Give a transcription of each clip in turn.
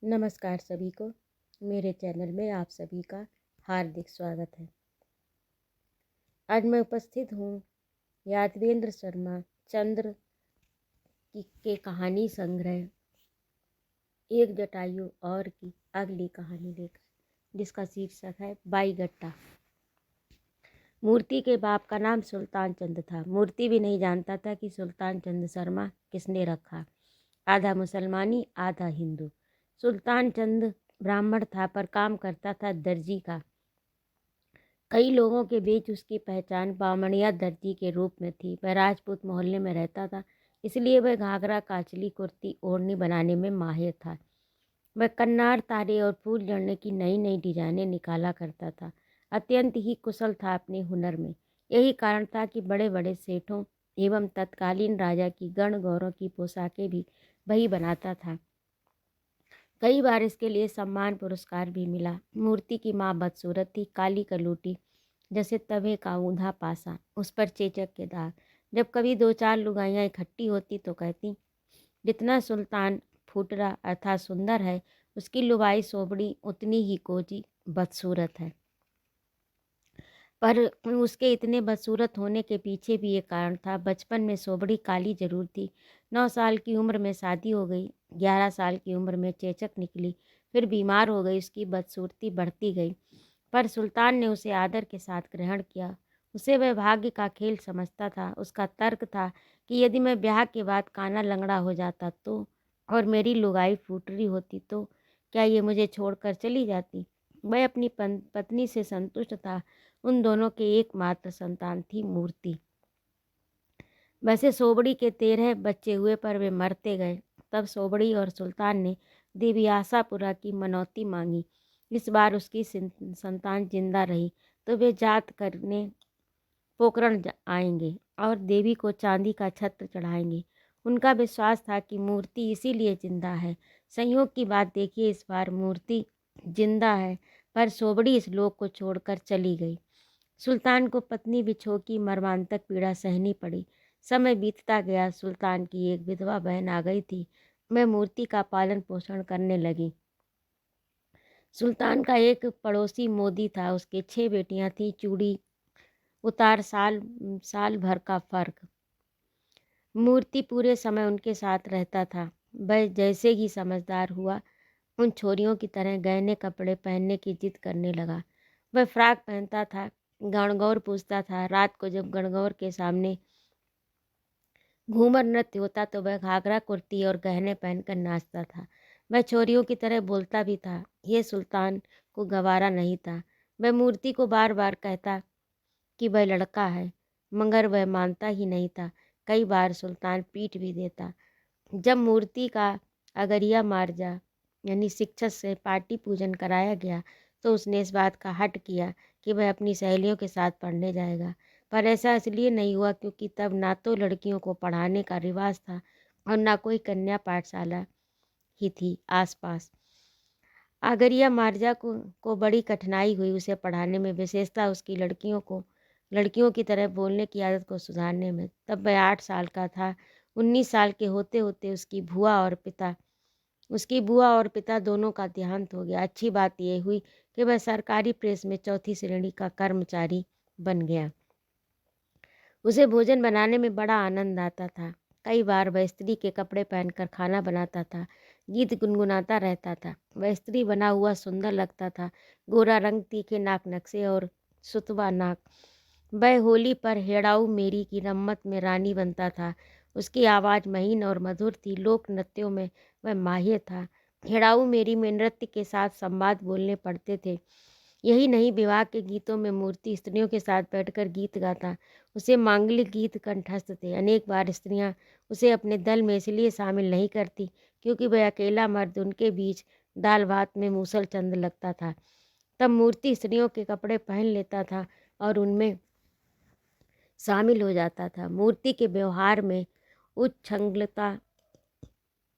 नमस्कार सभी को। मेरे चैनल में आप सभी का हार्दिक स्वागत है। आज मैं उपस्थित हूँ यादवेंद्र शर्मा चंद्र के कहानी संग्रह एक जटायु और की अगली कहानी लेकर, जिसका शीर्षक है बाई गट्टा। मूर्ति के बाप का नाम सुल्तान चंद था। मूर्ति भी नहीं जानता था कि सुल्तान चंद शर्मा किसने रखा। आधा मुसलमानी आधा हिंदू। सुल्तान चंद ब्राह्मण था पर काम करता था दर्जी का। कई लोगों के बीच उसकी पहचान बामणिया दर्जी के रूप में थी। वह राजपूत मोहल्ले में रहता था, इसलिए वह घाघरा काचली कुर्ती ओढ़नी बनाने में माहिर था। वह कन्नार तारे और फूल जड़ने की नई नई डिजाइनें निकाला करता था। अत्यंत ही कुशल था अपने हुनर में। यही कारण था कि बड़े बड़े सेठों एवं तत्कालीन राजा की गण गौरव की पोशाकें भी वही बनाता था। कई बार इसके लिए सम्मान पुरस्कार भी मिला। मूर्ति की माँ बदसूरत थी, काली कलूटी जैसे तवे का ऊंधा पासा, उस पर चेचक के दाग। जब कभी दो चार लुगाइयाँ इकट्ठी होती तो कहती, जितना सुल्तान फुटरा अर्थात सुंदर है, उसकी लुगाई सोबड़ी उतनी ही कोजी बदसूरत है। पर उसके इतने बदसूरत होने के पीछे भी एक कारण था। बचपन में सोबड़ी काली जरूर थी। 9 साल की उम्र में शादी हो गई। 11 साल की उम्र में चेचक निकली, फिर बीमार हो गई। उसकी बदसूरती बढ़ती गई, पर सुल्तान ने उसे आदर के साथ ग्रहण किया। उसे वह भाग्य का खेल समझता था। उसका तर्क था कि यदि मैं ब्याह के बाद काना लंगड़ा हो जाता तो, और मेरी लुगाई फूटरी होती तो, क्या ये मुझे छोड़कर चली जाती। वह अपनी पत्नी से संतुष्ट था। उन दोनों के एकमात्र संतान थी मूर्ति। वैसे सोबड़ी के 13 बच्चे हुए, पर वे मरते गए। तब सोबड़ी और सुल्तान ने देवी आशापुरा की मनौती मांगी। इस बार उसकी संतान जिंदा रही तो वे जात करने पोकरण आएंगे और देवी को चांदी का छत्र चढ़ाएंगे। उनका विश्वास था कि मूर्ति इसीलिए जिंदा है। संयोग की बात देखिए, इस बार मूर्ति जिंदा है, पर सोबड़ी इस लोक को छोड़कर चली गई। सुल्तान को पत्नी विछोह की मर्मांतक पीड़ा सहनी पड़ी। समय बीतता गया। सुल्तान की एक विधवा बहन आ गई थी। वह मूर्ति का पालन पोषण करने लगी। सुल्तान का एक पड़ोसी मोदी था। उसके 6 बेटियां थीं। चूड़ी उतार साल साल भर का फर्क। मूर्ति पूरे समय उनके साथ रहता था। वह जैसे ही समझदार हुआ, उन छोरियों की तरह गहने कपड़े पहनने की जिद करने लगा। वह फ्राक पहनता था, गणगौर पूजता था। रात को जब गणगौर के सामने घूमर नृत्य होता तो वह घाघरा कुर्ती और गहने पहनकर नाचता था। वह छोरियों की तरह बोलता भी था। यह सुल्तान को गवारा नहीं था। वह मूर्ति को बार बार कहता कि वह लड़का है, मगर वह मानता ही नहीं था। कई बार सुल्तान पीट भी देता। जब मूर्ति का अगरिया मार्जा यानी शिक्षक से पार्टी पूजन कराया गया तो उसने इस बात का हट किया कि वह अपनी सहेलियों के साथ पढ़ने जाएगा। पर ऐसा इसलिए नहीं हुआ क्योंकि तब ना तो लड़कियों को पढ़ाने का रिवाज था और ना कोई कन्या पाठशाला ही थी आसपास। आगरिया मार्जा को बड़ी कठिनाई हुई उसे पढ़ाने में, विशेषतः उसकी लड़कियों की तरह बोलने की आदत को सुधारने में। तब वह 8 साल का था। 19 साल के होते होते उसकी बुआ और पिता दोनों का देहांत हो गया। अच्छी बात यह हुई कि वह सरकारी प्रेस में 4थी श्रेणी का कर्मचारी बन गया। उसे भोजन बनाने में बड़ा आनंद आता था। कई बार वह स्त्री के कपड़े पहनकर खाना बनाता था, गीत गुनगुनाता रहता था। वह स्त्री बना हुआ सुंदर लगता था। गोरा रंग, तीखे नाक नक्शे और सुतवा नाक। वह होली पर हेड़ाऊ मेरी की रम्मत में रानी बनता था। उसकी आवाज़ महीन और मधुर थी। लोक नृत्यों में वह माहिर था। हेड़ाऊ मेरी में नृत्य के साथ संवाद बोलने पड़ते थे। यही नहीं, विवाह के गीतों में मूर्ति स्त्रियों के साथ बैठकर गीत गाता। उसे मांगलिक गीत कंठस्थ थे। अनेक बार स्त्रियां उसे अपने दल में इसलिए शामिल नहीं करती क्योंकि वह अकेला मर्द उनके बीच दाल भात में मूसल चंद लगता था। तब मूर्ति स्त्रियों के कपड़े पहन लेता था और उनमें शामिल हो जाता था। मूर्ति के व्यवहार में उच्छृंखलता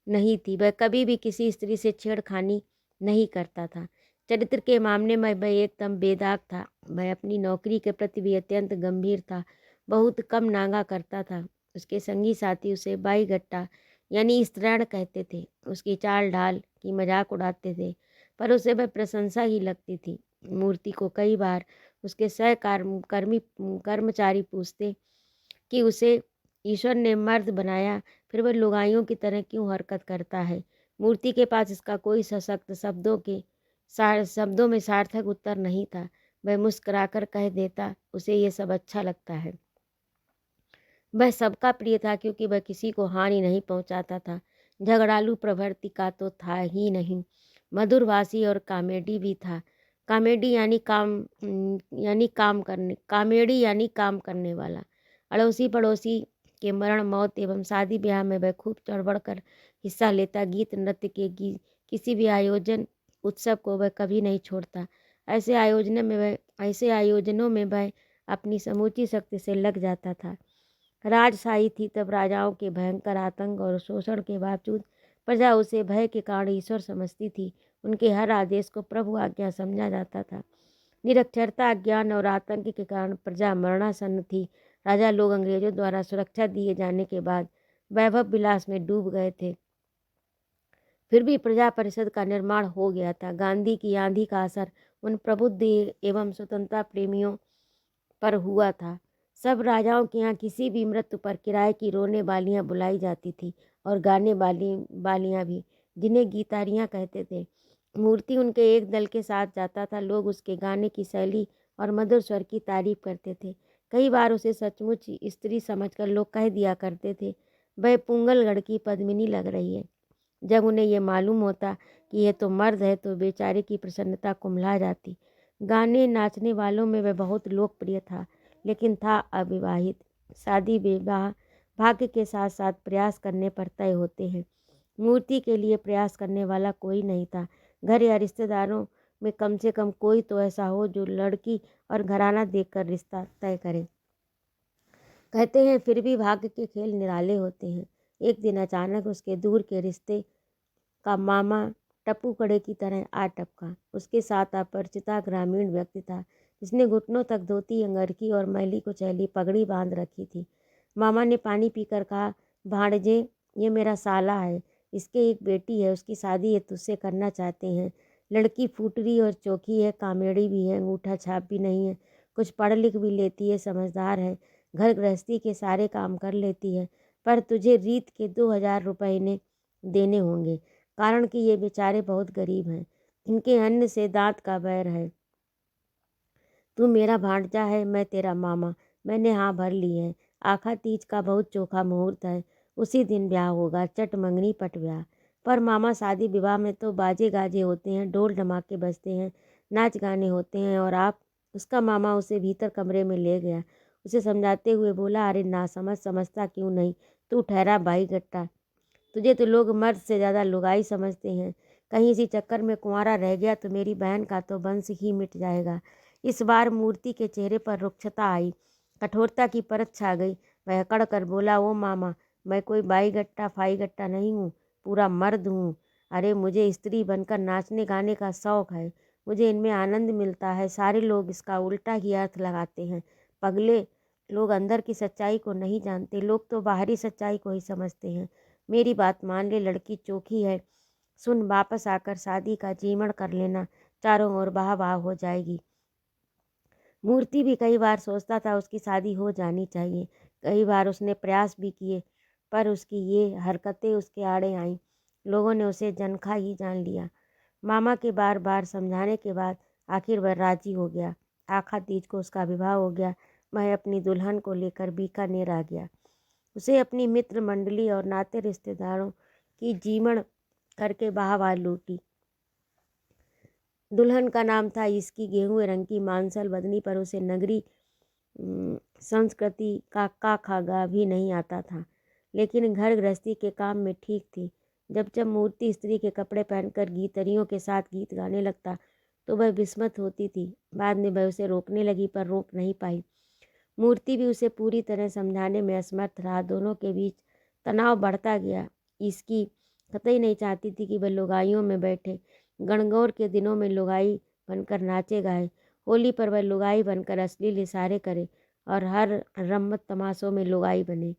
नहीं थी। वह कभी भी किसी स्त्री से छेड़खानी नहीं करता था। चरित्र के मामले में वह एकदम बेदाग था। वह अपनी नौकरी के प्रति भी अत्यंत गंभीर था। बहुत कम नागा करता था। उसके संगी साथी उसे बाई गट्टा यानी स्त्रैण कहते थे। उसकी चाल ढाल की मजाक उड़ाते थे, पर उसे वह प्रशंसा ही लगती थी। मूर्ति को कई बार उसके कर्मचारी पूछते कि उसे ईश्वर ने मर्द बनाया, फिर वह लुगाइयों की तरह क्यों हरकत करता है। मूर्ति के पास इसका कोई सशक्त शब्दों में सार्थक उत्तर नहीं था। वह मुस्कुराकर कह देता, उसे ये सब अच्छा लगता है। वह सबका प्रिय था क्योंकि वह किसी को हानि नहीं पहुंचाता था। झगड़ालू प्रवृत्ति का तो था ही नहीं, मधुरभाषी और कॉमेडी भी था। कॉमेडी यानी काम करने वाला। अड़ोसी पड़ोसी के मरण मौत एवं शादी ब्याह में वह खूब चढ़ बढ़ कर हिस्सा लेता। गीत नृत्य के किसी भी आयोजन उत्सव को वह कभी नहीं छोड़ता। ऐसे आयोजनों में वह अपनी समूची शक्ति से लग जाता था। राजशाही थी तब राजाओं के भयंकर आतंक और शोषण के बावजूद प्रजा उसे भय के कारण ईश्वर समझती थी। उनके हर आदेश को प्रभु आज्ञा समझा जाता था। निरक्षरता, अज्ञान और आतंक के कारण प्रजा मरणासन्न थी। राजा लोग अंग्रेजों द्वारा सुरक्षा दिए जाने के बाद वैभव विलास में डूब गए थे। फिर भी प्रजा परिषद का निर्माण हो गया था। गांधी की आंधी का असर उन प्रबुद्ध एवं स्वतंत्रता प्रेमियों पर हुआ था। सब राजाओं के यहाँ किसी भी मृत्यु पर किराए की रोने वालियाँ बुलाई जाती थी और गाने वालियाँ भी, जिन्हें गीतारियाँ कहते थे। मूर्ति उनके एक दल के साथ जाता था। लोग उसके गाने की शैली और मधुर स्वर की तारीफ करते थे। कई बार उसे सचमुच स्त्री समझकर लोग कह दिया करते थे, वह पुंगलगढ़ की पद्मिनी लग रही है। जब उन्हें यह मालूम होता कि यह तो मर्द है तो बेचारे की प्रसन्नता कुम्हला जाती। गाने नाचने वालों में वह बहुत लोकप्रिय था, लेकिन था अविवाहित। शादी विवाह भाग्य के साथ साथ प्रयास करने पर तय होते हैं। मूर्ति के लिए प्रयास करने वाला कोई नहीं था। घर या रिश्तेदारों में कम से कम कोई तो ऐसा हो जो लड़की और घराना देखकर रिश्ता तय करे। कहते हैं फिर भी भाग्य के खेल निराले होते हैं। एक दिन अचानक उसके दूर के रिश्ते का मामा टप्पू कड़े की तरह आ टपका। उसके साथ अपरिचिता ग्रामीण व्यक्ति था, जिसने घुटनों तक धोती, अंगरखी और मैली कुचैली पगड़ी बांध रखी थी। मामा ने पानी पीकर कहा, भाणजे, ये मेरा साला है, इसके एक बेटी है, उसकी शादी ये तुझसे करना चाहते हैं। लड़की फूटरी और चोखी है, कामेड़ी भी है, अंगूठा छाप भी नहीं है, कुछ पढ़ लिख भी लेती है, समझदार है, घर गृहस्थी के सारे काम कर लेती है, पर तुझे रीत के 2000 रुपये ने देने होंगे, कारण कि ये बेचारे बहुत गरीब हैं। इनके अन्न से दांत का बैर है। तू मेरा भांजा है, मैं तेरा मामा। मैंने हाँ भर ली है। आखा तीज का बहुत चोखा मुहूर्त है, उसी दिन ब्याह होगा, चट मंगनी पट ब्याह। पर मामा, शादी विवाह में तो बाजे गाजे होते हैं, ढोल ढमाके बजते हैं, नाच गाने होते हैं, और आप। उसका मामा उसे भीतर कमरे में ले गया। उसे समझाते हुए बोला, अरे ना समझता क्यों नहीं, तू ठहरा भाई गट्टा, तुझे तो लोग मर्द से ज़्यादा लुगाई समझते हैं। कहीं इसी चक्कर में कुंवारा रह गया तो मेरी बहन का तो वंश ही मिट जाएगा। इस बार मूर्ति के चेहरे पर रुक्षता आई, कठोरता की परत छा गई। वह अकड़ कर बोला, ओ मामा, मैं कोई बाई गट्टा फाई गट्टा नहीं हूँ, पूरा मर्द हूँ। अरे मुझे स्त्री बनकर नाचने गाने का शौक है, मुझे इनमें आनंद मिलता है। सारे लोग इसका उल्टा ही अर्थ लगाते हैं। पगले लोग अंदर की सच्चाई को नहीं जानते, लोग तो बाहरी सच्चाई को ही समझते हैं। मेरी बात मान ले, लड़की चोखी है, सुन, वापस आकर शादी का जीमण कर लेना, चारों ओर वाह वाह हो जाएगी। मूर्ति भी कई बार सोचता था उसकी शादी हो जानी चाहिए। कई बार उसने प्रयास भी किए, पर उसकी ये हरकतें उसके आड़े आईं। लोगों ने उसे जनखा ही जान लिया। मामा के बार बार समझाने के बाद आखिर वह राजी हो गया। आखा तीज को उसका विवाह हो गया। वह अपनी दुल्हन को लेकर बीकानेर आ गया। उसे अपनी मित्र मंडली और नाते रिश्तेदारों की जीमण करके वाहवाह लूटी। दुल्हन का नाम था इसकी गेहूं रंग की मांसल बदनी पर उसे नगरी संस्कृति का खागा भी नहीं आता था, लेकिन घर गृहस्थी के काम में ठीक थी। जब जब मूर्ति स्त्री के कपड़े पहनकर गीतरियों के साथ गीत गाने लगता तो वह विस्मित होती थी। बाद में वह उसे रोकने लगी, पर रोक नहीं पाई। मूर्ति भी उसे पूरी तरह समझाने में असमर्थ रहा। दोनों के बीच तनाव बढ़ता गया। इसकी कतई नहीं चाहती थी कि वह लुगाइयों में बैठे। गणगौर के दिनों में लुगाई बनकर नाचे गाए, होली पर वह लुगाई बनकर अश्लील इशारे करे और हर रम्मत तमाशों में लुगाई बने।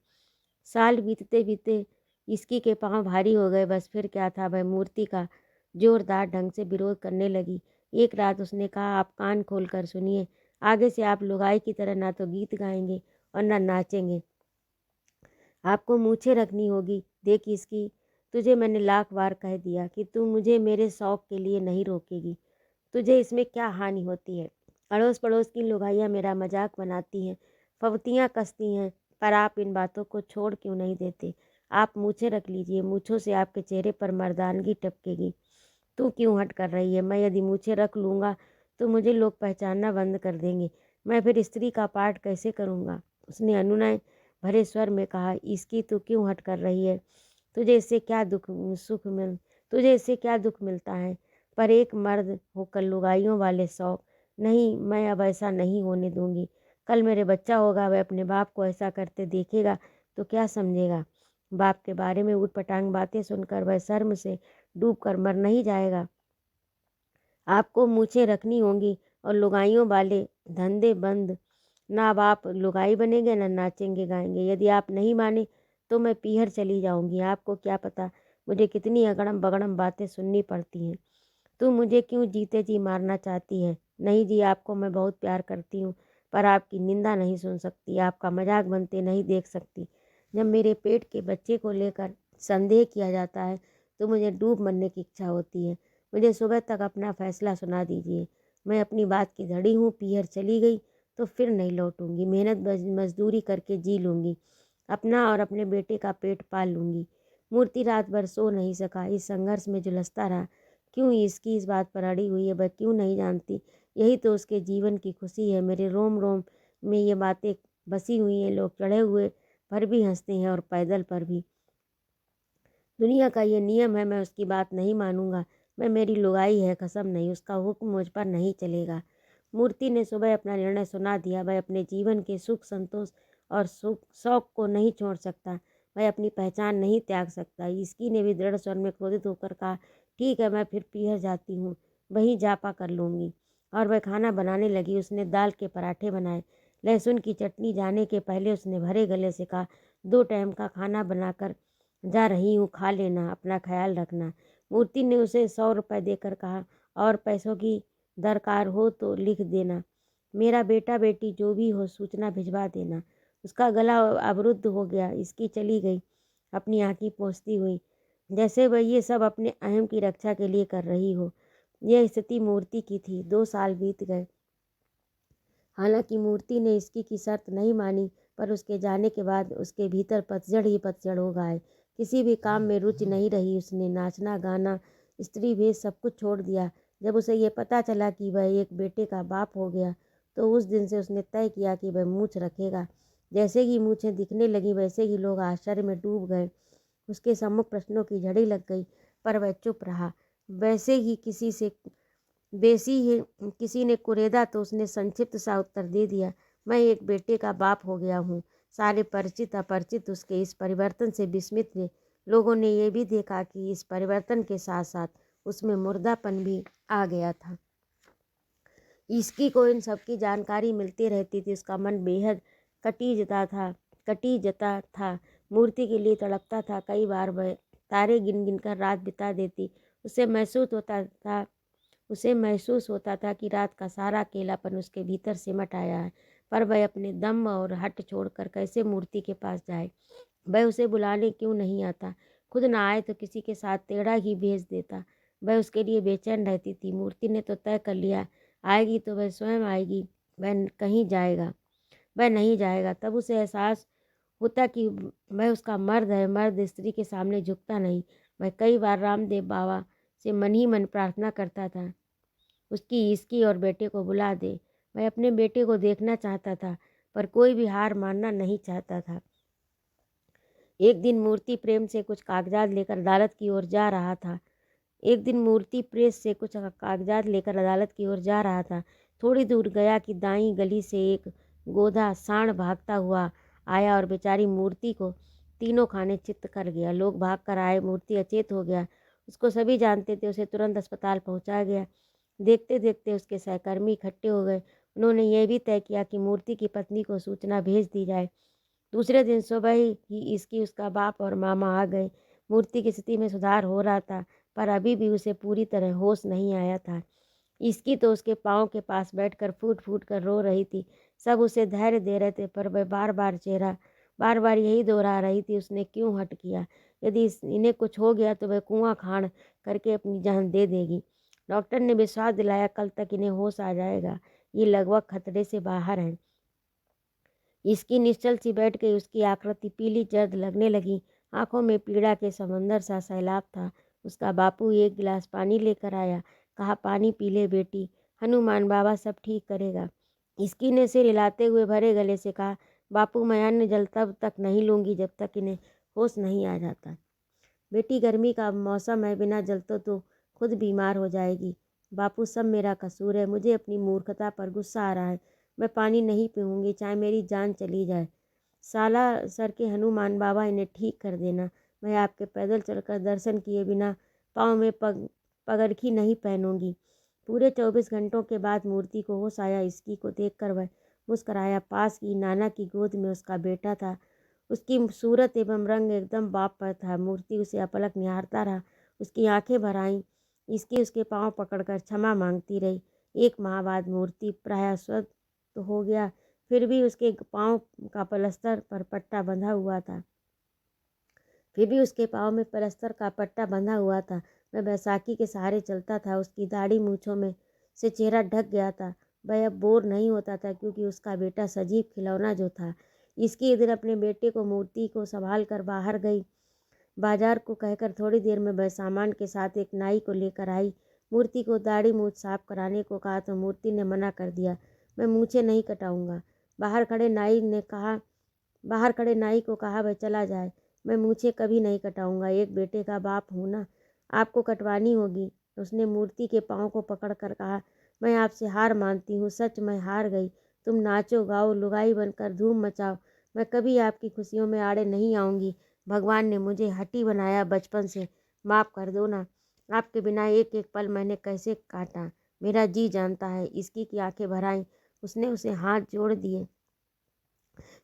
साल बीतते बीतते इसकी के पांव भारी हो गए। बस फिर क्या था, वह मूर्ति का जोरदार ढंग से विरोध करने लगी। एक रात उसने कहा, आप कान खोलकर सुनिए, आगे से आप लुगाई की तरह ना तो गीत गाएंगे और ना नाचेंगे। आपको मूछें रखनी होगी। देख इसकी, तुझे मैंने लाख बार कह दिया कि तू मुझे मेरे शौक के लिए नहीं रोकेगी। तुझे इसमें क्या हानि होती है? अड़ोस पड़ोस की लुगाइयाँ मेरा मजाक बनाती हैं, फवतियाँ कसती हैं, पर आप इन बातों को छोड़ क्यों नहीं देते? आप मूछें रख लीजिए, मूछों से आपके चेहरे पर मर्दानगी टपकेगी। तू क्यों हट कर रही है? मैं यदि मूछें रख लूँगा तो मुझे लोग पहचानना बंद कर देंगे। मैं फिर स्त्री का पाठ कैसे करूँगा? उसने अनुनय भरे स्वर में कहा, इसकी तू क्यों हट कर रही है? तुझे इससे क्या तुझे इससे क्या दुख मिलता है? पर एक मर्द होकर लुगाइयों वाले शौक नहीं, मैं अब ऐसा नहीं होने दूंगी। कल मेरे बच्चा होगा, वह अपने बाप को ऐसा करते देखेगा तो क्या समझेगा? बाप के बारे में ऊटपटांग बातें सुनकर वह शर्म से डूब कर मर नहीं जाएगा। आपको मूछें रखनी होंगी और लुगाइयों वाले धंधे बंद। ना अब आप लुगाई बनेंगे ना नाचेंगे गाएंगे। यदि आप नहीं माने तो मैं पीहर चली जाऊंगी। आपको क्या पता मुझे कितनी अगड़म बगड़म बातें सुननी पड़ती हैं। तू मुझे क्यों जीते जी मारना चाहती है? नहीं जी, आपको मैं बहुत प्यार करती हूँ, पर आपकी निंदा नहीं सुन सकती, आपका मजाक बनते नहीं देख सकती। जब मेरे पेट के बच्चे को लेकर संदेह किया जाता है तो मुझे डूब मरने की इच्छा होती है। मुझे सुबह तक अपना फैसला सुना दीजिए। मैं अपनी बात की धड़ी हूँ। पीहर चली गई तो फिर नहीं लौटूंगी। मेहनत मजदूरी करके जी लूँगी, अपना और अपने बेटे का पेट पाल लूँगी। मूर्ति रात भर सो नहीं सका। इस संघर्ष में झुलसता रहा। क्यों इसकी इस बात पर अड़ी हुई है, वह क्यों नहीं जानती? यही तो उसके जीवन की खुशी है। मेरे रोम रोम में ये बातें बसी हुई हैं। लोग चढ़े हुए पर भी हंसते हैं और पैदल पर भी। दुनिया का ये नियम है, मैं उसकी बात नहीं मानूंगा। मैं मेरी लुगाई है, कसम नहीं, उसका हुक्म मुझ पर नहीं चलेगा। मूर्ति ने सुबह अपना निर्णय सुना दिया। वह अपने जीवन के सुख संतोष और सुख शौक को नहीं छोड़ सकता। वह अपनी पहचान नहीं त्याग सकता। इसकी ने भी दृढ़ स्वर में क्रोधित होकर कहा, ठीक है, मैं फिर पीहर जाती हूँ, वहीं जापा कर लूँगी। और वह खाना बनाने लगी। उसने दाल के पराठे बनाए, लहसुन की चटनी। जाने के पहले उसने भरे गले से कहा, 2 टाइम का खाना बनाकर जा रही हूँ, खा लेना, अपना ख्याल रखना। मूर्ति ने उसे 100 रुपये देकर कहा, और पैसों की दरकार हो तो लिख देना। मेरा बेटा बेटी जो भी हो सूचना भिजवा देना। उसका गला अवरुद्ध हो गया। इसकी चली गई, अपनी आँखें पोंछती हुई, जैसे वह ये सब अपने अहम की रक्षा के लिए कर रही हो। यह स्थिति मूर्ति की थी। 2 साल बीत गए। हालांकि मूर्ति ने इसकी की शर्त नहीं मानी, पर उसके जाने के बाद उसके भीतर पतझड़ ही पतझड़ हो गए। किसी भी काम में रुचि नहीं रही। उसने नाचना गाना स्त्री भेद सब कुछ छोड़ दिया। जब उसे ये पता चला कि वह एक बेटे का बाप हो गया तो उस दिन से उसने तय किया कि वह मूछ रखेगा। जैसे ही मूछें दिखने लगी वैसे ही लोग आश्चर्य में डूब गए। उसके सम्मुख प्रश्नों की झड़ी लग गई, पर वह चुप रहा। वैसे ही किसी ने कुरेदा तो उसने संक्षिप्त सा उत्तर दे दिया, मैं एक बेटे का बाप हो गया हूँ। सारे परिचित अपरिचित उसके इस परिवर्तन से विस्मित थे। लोगों ने यह भी देखा कि इस परिवर्तन के साथ साथ उसमें मुर्दापन भी आ गया था। इसकी को इन सब की जानकारी मिलती रहती थी। उसका मन बेहद कटी जता था। मूर्ति के लिए तड़पता था। कई बार वह तारे गिन गिन कर रात बिता देती। उसे महसूस होता था कि रात का सारा अकेलापन उसके भीतर सिमट आया है। पर वह अपने दम और हट छोड़कर कैसे मूर्ति के पास जाए? वह उसे बुलाने क्यों नहीं आता? खुद ना आए तो किसी के साथ टेढ़ा ही भेज देता। वह उसके लिए बेचैन रहती थी। मूर्ति ने तो तय कर लिया, आएगी तो वह स्वयं आएगी, वह नहीं जाएगा। तब उसे एहसास होता कि वह उसका मर्द है। मर्द स्त्री के सामने झुकता नहीं। वह कई बार रामदेव बाबा से मन ही मन प्रार्थना करता था, उसकी इसकी और बेटे को बुला दे। वह अपने बेटे को देखना चाहता था, पर कोई भी हार मानना नहीं चाहता था। एक दिन मूर्ति प्रेम से कुछ कागजात लेकर अदालत की ओर जा रहा था। थोड़ी दूर गया कि दाई गली से एक गोधा साँड़ भागता हुआ आया और बेचारी मूर्ति को तीनों खाने चित्त कर गया। लोग भाग कर आए। मूर्ति अचेत हो गया। उसको सभी जानते थे। उसे तुरंत अस्पताल पहुंचाया गया। देखते देखते उसके सहकर्मी इकट्ठे हो गए। उन्होंने यह भी तय किया कि मूर्ति की पत्नी को सूचना भेज दी जाए। दूसरे दिन सुबह ही इसकी उसका बाप और मामा आ गए। मूर्ति की स्थिति में सुधार हो रहा था, पर अभी भी उसे पूरी तरह होश नहीं आया था। इसकी तो उसके पाँव के पास बैठकर फूट फूट कर रो रही थी। सब उसे धैर्य दे रहे थे, पर वह बार बार यही दोहरा रही थी, उसने क्यों हट किया। यदि इन्हें कुछ हो गया तो वह कुआं खाड़ करके अपनी जान दे देगी। डॉक्टर ने विश्वास दिलाया, कल तक इन्हें होश आ जाएगा, ये लगभग खतरे से बाहर हैं। इसकी निश्चल सी बैठ गई। उसकी आकृति पीली जर्द लगने लगी, आंखों में पीड़ा के समंदर सा सैलाब था। उसका बापू एक गिलास पानी लेकर आया, कहा, पानी पी ले बेटी, हनुमान बाबा सब ठीक करेगा। इसकी ने सिर हिलाते हुए भरे गले से कहा, बापू मैं अन्न जल तब तक नहीं लूँगी जब तक इन्हें होश नहीं आ जाता। बेटी गर्मी का मौसम है, बिना जल तो खुद बीमार हो जाएगी। बापू सब मेरा कसूर है, मुझे अपनी मूर्खता पर गुस्सा आ रहा है। मैं पानी नहीं पीऊँगी, चाहे मेरी जान चली जाए। साला सर के हनुमान बाबा इन्हें ठीक कर देना। मैं आपके पैदल चलकर दर्शन किए बिना पाँव में पगड़खी नहीं पहनूंगी। पूरे 24 घंटों के बाद मूर्ति को होश आया। इसकी को देखकर वह मुस्कराया। पास की नाना की गोद में उसका बेटा था। उसकी सूरत एवं रंग एकदम बाप पर था। मूर्ति उसे अपलक निहारता रहा। उसकी आंखें भर आईं। इसकी उसके पाँव पकड़कर क्षमा मांगती रही। 1 माह बाद मूर्ति प्रायः स्वस्थ तो हो गया, फिर भी उसके पाँव का प्लास्टर पर पट्टा बंधा हुआ था। वह बैसाखी के सहारे चलता था। उसकी दाढ़ी मूछों में से चेहरा ढक गया था। वह अब बोर नहीं होता था, क्योंकि उसका बेटा सजीव खिलौना जो था। इसकी इधर अपने बेटे को मूर्ति को संभाल कर बाहर गई। बाजार को कहकर थोड़ी देर में वह सामान के साथ एक नाई को लेकर आई। मूर्ति को दाढ़ी मूछ साफ कराने को कहा तो मूर्ति ने मना कर दिया। मैं मूछें नहीं कटाऊंगा। बाहर खड़े नाई को कहा वह चला जाए। मैं मूछें कभी नहीं कटाऊंगा, एक बेटे का बाप हूँ ना, आपको कटवानी होगी। उसने मूर्ति के पाँव को पकड़ कर कहा, मैं आपसे हार मानती हूँ, सच मैं हार गई। तुम नाचो गाओ, लुगाई बनकर धूम मचाओ, मैं कभी आपकी खुशियों में आड़े नहीं आऊँगी। भगवान ने मुझे हठी बनाया बचपन से, माफ़ कर दो ना। आपके बिना एक एक पल मैंने कैसे काटा, मेरा जी जानता है। इसकी की आंखें भर आईं। उसने उसे हाथ जोड़ दिए।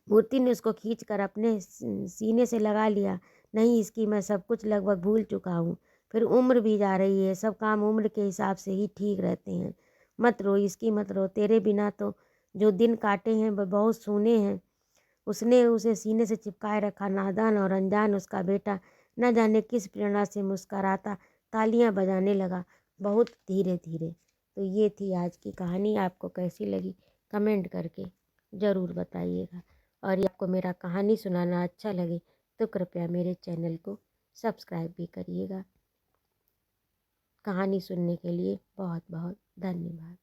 मूर्ति ने उसको खींचकर अपने सीने से लगा लिया। नहीं इसकी, मैं सब कुछ लगभग भूल चुका हूँ। फिर उम्र भी जा रही है, सब काम उम्र के हिसाब से ही ठीक रहते हैं। मत रो इसकी, मत रो। तेरे बिना तो जो दिन काटे हैं वह बहुत सूने हैं। उसने उसे सीने से चिपकाए रखा। नादान और अनजान उसका बेटा न जाने किस प्रेरणा से मुस्कराता तालियां बजाने लगा, बहुत धीरे धीरे। तो ये थी आज की कहानी। आपको कैसी लगी कमेंट करके ज़रूर बताइएगा। और ये आपको मेरा कहानी सुनाना अच्छा लगे तो कृपया मेरे चैनल को सब्सक्राइब भी करिएगा। कहानी सुनने के लिए बहुत बहुत धन्यवाद।